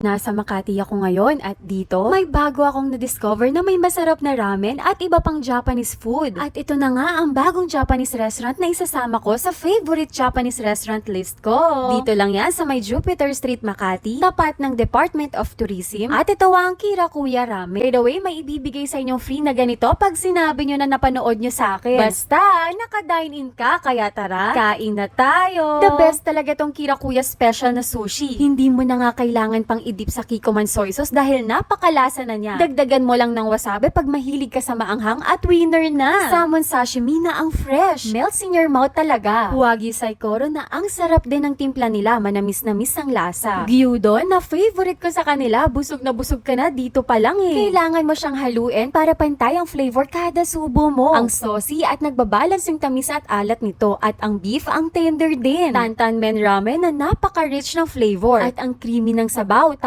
Nasa Makati ako ngayon at dito may bago akong na-discover na may masarap na ramen at iba pang Japanese food. At ito na nga ang bagong Japanese restaurant na isasama ko sa favorite Japanese restaurant list ko. Dito lang yan sa may Jupiter Street, Makati, tapat ng Department of Tourism. At ito ang Kirakuya Ramen. By the way, may ibibigay sa inyong free na ganito pag sinabi nyo na napanood nyo sa akin. Basta, naka-dine-in ka, kaya tara, kain na tayo. The best talaga tong Kirakuya special na sushi. Hindi mo na nga kailangan pang idip sa Kikkoman soy sauce dahil napakalasa na niya. Dagdagan mo lang ng wasabi pag mahilig ka sa maanghang at winner na. Salmon sashimi na ang fresh. Melts in your mouth talaga. Wagyu saikoro na ang sarap din ng timpla nila. Manamis-namis ang lasa. Gyudon na favorite ko sa kanila. Busog na busog ka na dito pa lang eh. Kailangan mo siyang haluin para pantay ang flavor kada subo mo. Ang saucy at nagbabalance yung tamis at alat nito. At ang beef ang tender din. Tantan men ramen na napaka-rich ng flavor. At ang creamy ng sabaw.